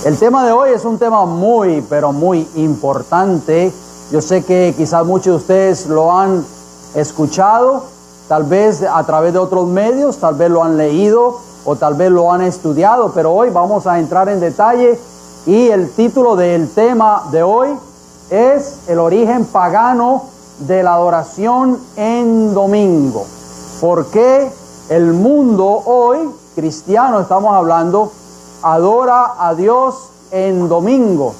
El tema de hoy es un tema muy, pero muy importante. Yo sé que quizás muchos de ustedes lo han escuchado, tal vez a través de otros medios, tal vez lo han leído o tal vez lo han estudiado, pero hoy vamos a entrar en detalle y el título del tema de hoy es el origen pagano de la adoración en domingo. ¿Por qué el mundo hoy, cristiano estamos hablando, adora a Dios en domingo?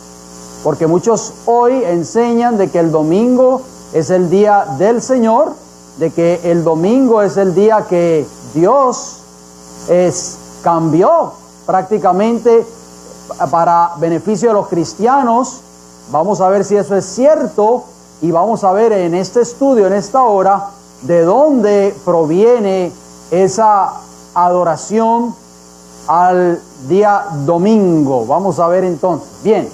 Porque muchos hoy enseñan de que el domingo es el día del Señor, de que el domingo es el día que Dios cambió prácticamente para beneficio de los cristianos. Vamos a ver si eso es cierto y vamos a ver en este estudio, en esta hora, de dónde proviene esa adoración al día domingo. Vamos a ver entonces. Bien,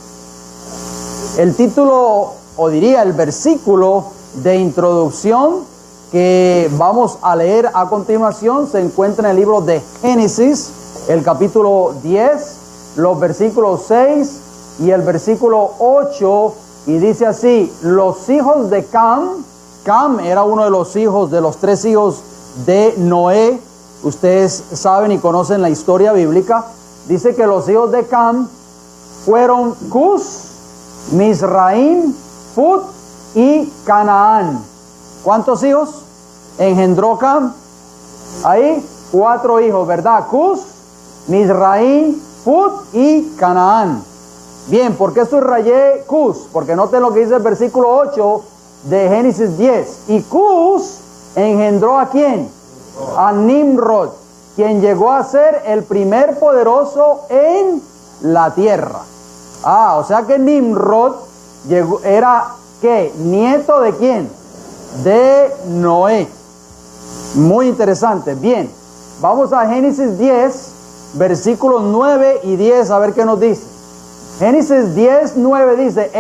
el título, o diría el versículo de introducción que vamos a leer a continuación se encuentra en el libro de Génesis, el capítulo 10, los versículos 6 y el versículo 8, y dice así: los hijos de Cam era uno de los hijos, de los 3 hijos de Noé. Ustedes saben y conocen la historia bíblica. Dice que los hijos de Cam fueron Cus, Mizraim, Put y Canaán. ¿Cuántos hijos engendró Cam? Ahí 4 hijos, ¿verdad? Cus, Mizraim, Put y Canaán. Bien, ¿por qué subrayé Cus? Porque noten lo que dice el versículo 8 de Génesis 10. Y Cus engendró ¿a quién? A Nimrod, quien llegó a ser el primer poderoso en la tierra. O sea que Nimrod era ¿qué? Nieto de quién? De Noé. Muy interesante. Bien, vamos a Génesis 10, versículos 9 y 10, a ver qué nos dice. Génesis 10, 9 dice: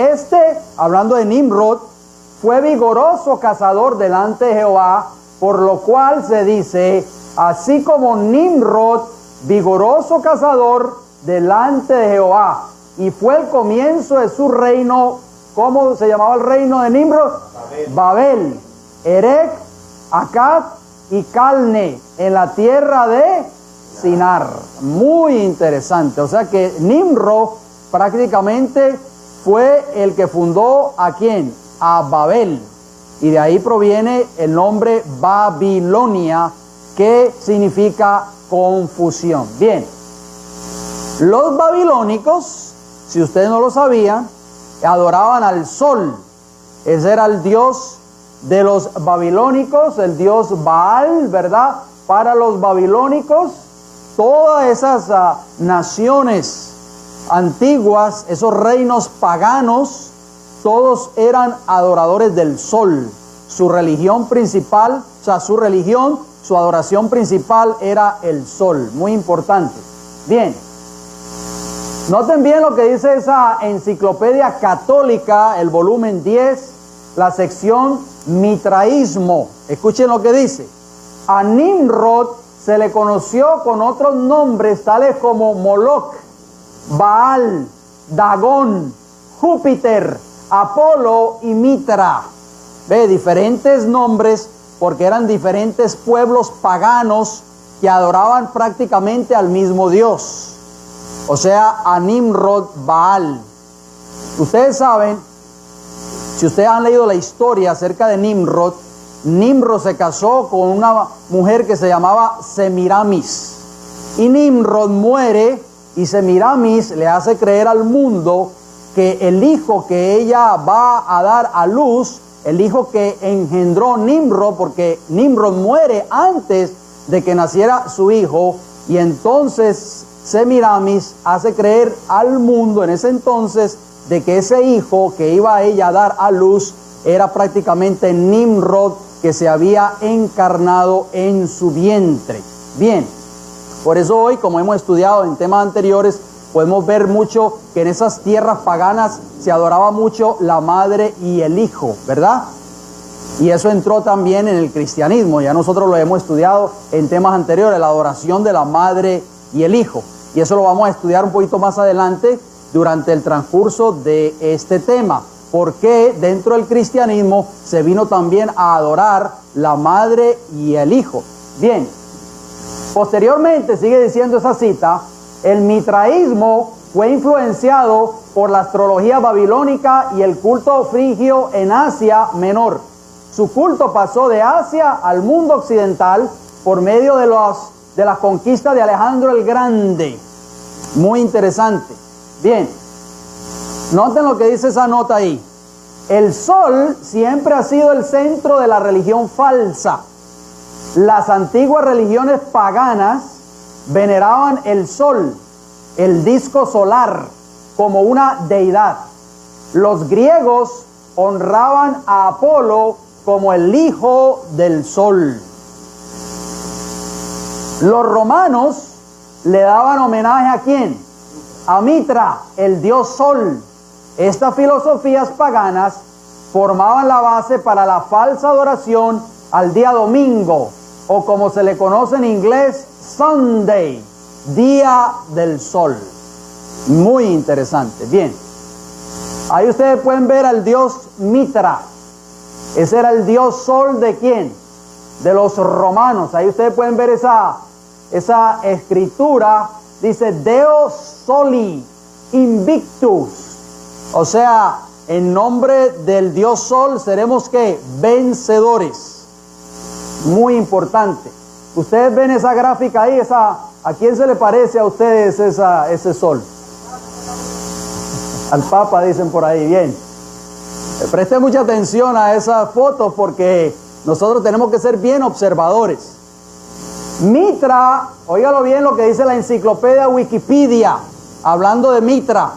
hablando de Nimrod, fue vigoroso cazador delante de Jehová, por lo cual se dice, así como Nimrod, vigoroso cazador delante de Jehová. Y fue el comienzo de su reino. ¿Cómo se llamaba el reino de Nimrod? Babel, Erech, Akkad y Calne, en la tierra de Sinar. Muy interesante. O sea que Nimrod prácticamente fue el que fundó ¿a quién? A Babel. Y de ahí proviene el nombre Babilonia, que significa confusión. Bien, los babilónicos, si ustedes no lo sabían, adoraban al sol. Ese era el dios de los babilónicos, el dios Baal, ¿verdad? Para los babilónicos, todas esas naciones antiguas, esos reinos paganos, todos eran adoradores del sol. Su religión principal, su adoración principal era el sol. Muy importante. Bien, noten bien lo que dice esa enciclopedia católica, el volumen 10, la sección Mitraísmo. Escuchen lo que dice: a Nimrod se le conoció con otros nombres tales como Moloch, Baal, Dagón, Júpiter, Apolo y Mitra. Diferentes nombres porque eran diferentes pueblos paganos que adoraban prácticamente al mismo Dios. O sea, a Nimrod, Baal. Ustedes saben, si ustedes han leído la historia acerca de Nimrod, Nimrod se casó con una mujer que se llamaba Semiramis. Y Nimrod muere y Semiramis le hace creer al mundo que el hijo que ella va a dar a luz, el hijo que engendró Nimrod, porque Nimrod muere antes de que naciera su hijo, y entonces Semiramis hace creer al mundo en ese entonces de que ese hijo que iba a ella a dar a luz era prácticamente Nimrod, que se había encarnado en su vientre. Bien, por eso hoy, como hemos estudiado en temas anteriores, podemos ver mucho que en esas tierras paganas se adoraba mucho la madre y el hijo, ¿verdad? Y eso entró también en el cristianismo. Ya nosotros lo hemos estudiado en temas anteriores, la adoración de la madre y el hijo. Y eso lo vamos a estudiar un poquito más adelante durante el transcurso de este tema. Porque dentro del cristianismo se vino también a adorar la madre y el hijo. Bien, posteriormente, sigue diciendo esa cita, el mitraísmo fue influenciado por la astrología babilónica y el culto frigio en Asia Menor. Su culto pasó de Asia al mundo occidental por medio de las conquistas de Alejandro el Grande. Muy interesante. Bien, noten lo que dice esa nota ahí. El sol siempre ha sido el centro de la religión falsa. Las antiguas religiones paganas veneraban el sol, el disco solar, como una deidad. Los griegos honraban a Apolo como el hijo del sol. Los romanos le daban homenaje ¿a quién? A Mitra, el dios sol. Estas filosofías paganas formaban la base para la falsa adoración al día domingo, o como se le conoce en inglés, Sunday, día del sol. Muy interesante. Bien, ahí ustedes pueden ver al dios Mitra. Ese era el dios sol ¿de quién? De los romanos. Ahí ustedes pueden ver esa escritura. Dice Deo Soli Invictus. O sea, en nombre del dios sol seremos ¿qué? Vencedores. Muy importante. Ustedes ven esa gráfica ahí, ¿a quién se le parece a ustedes ese sol? Al Papa, dicen por ahí. Bien. Preste mucha atención a esas fotos porque nosotros tenemos que ser bien observadores. Mitra, óigalo bien lo que dice la enciclopedia Wikipedia, hablando de Mitra.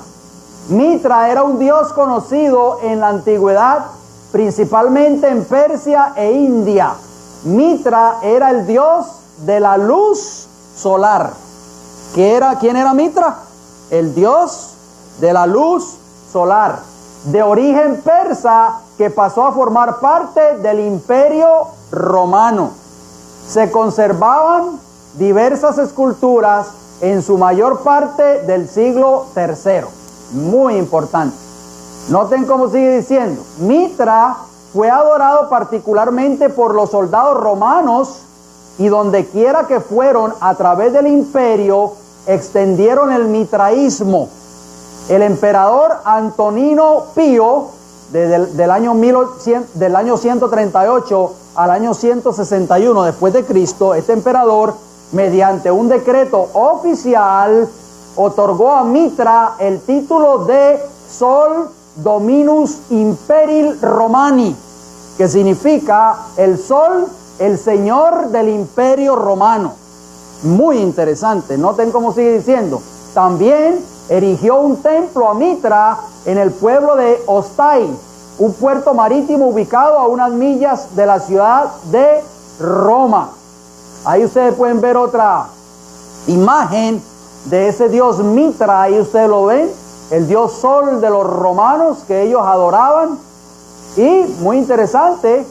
Mitra era un dios conocido en la antigüedad, principalmente en Persia e India. Mitra era el dios de la luz solar. ¿Quién era Mitra? El dios de la luz solar, de origen persa, que pasó a formar parte del Imperio Romano. Se conservaban diversas esculturas en su mayor parte del siglo III. Muy importante. Noten cómo sigue diciendo. Mitra fue adorado particularmente por los soldados romanos, y donde quiera que fueron a través del imperio extendieron el mitraísmo. El emperador Antonino Pío, del año 138 al año 161 después de Cristo, este emperador, mediante un decreto oficial, otorgó a Mitra el título de Sol Dominus Imperil Romani, que significa el sol, el señor del imperio romano. Muy interesante. Noten cómo sigue diciendo. También erigió un templo a Mitra en el pueblo de Ostai, un puerto marítimo ubicado a unas millas de la ciudad de Roma. Ahí ustedes pueden ver otra imagen de ese dios Mitra. Ahí ustedes lo ven, el dios sol de los romanos que ellos adoraban. Y muy interesante,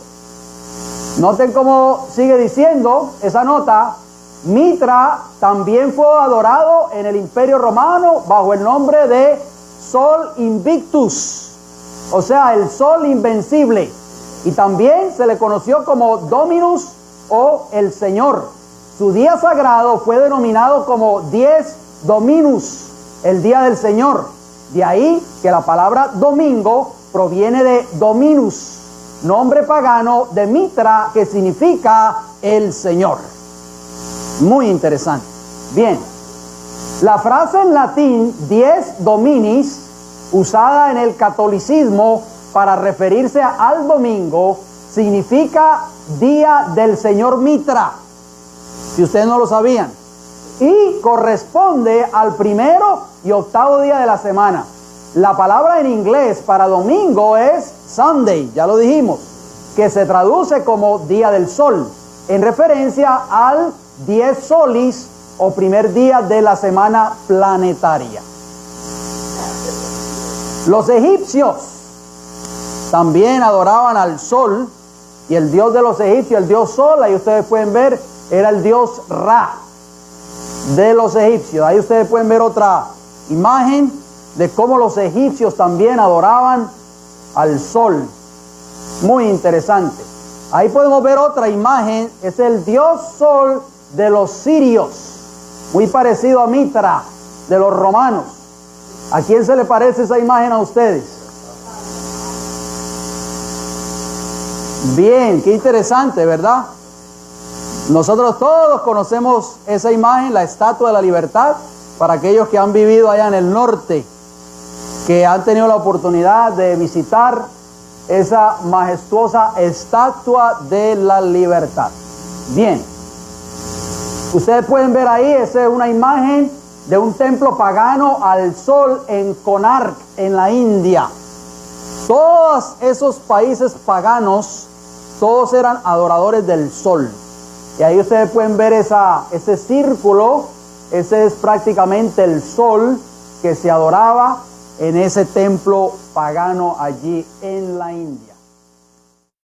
noten cómo sigue diciendo esa nota. Mitra también fue adorado en el Imperio Romano bajo el nombre de Sol Invictus, o sea, el sol invencible. Y también se le conoció como Dominus, o el Señor. Su día sagrado fue denominado como Dies Dominus, el día del Señor. De ahí que la palabra domingo proviene de Dominus, nombre pagano de Mitra, que significa el Señor. Muy interesante. Bien, la frase en latín Dies Dominis, usada en el catolicismo para referirse al domingo, significa día del Señor Mitra, si ustedes no lo sabían, y corresponde al primero y octavo día de la semana. La palabra en inglés para domingo es Sunday, ya lo dijimos, que se traduce como día del sol, en referencia al Dies Solis, o primer día de la semana planetaria. Los egipcios también adoraban al sol, y el dios de los egipcios, el dios sol, ahí ustedes pueden ver, era el dios Ra de los egipcios. Ahí ustedes pueden ver otra imagen de cómo los egipcios también adoraban al sol. Muy interesante. Ahí podemos ver otra imagen, es el dios sol de los sirios, muy parecido a Mitra de los romanos. ¿A quién se le parece esa imagen a ustedes? Bien, qué interesante, ¿verdad? Nosotros todos conocemos esa imagen, la Estatua de la Libertad, para aquellos que han vivido allá en el norte, que han tenido la oportunidad de visitar esa majestuosa Estatua de la Libertad. Bien, ustedes pueden ver ahí, esa es una imagen de un templo pagano al sol en Konark, en la India. Todos esos países paganos, todos eran adoradores del sol. Y ahí ustedes pueden ver ese círculo, ese es prácticamente el sol que se adoraba en ese templo pagano allí en la India.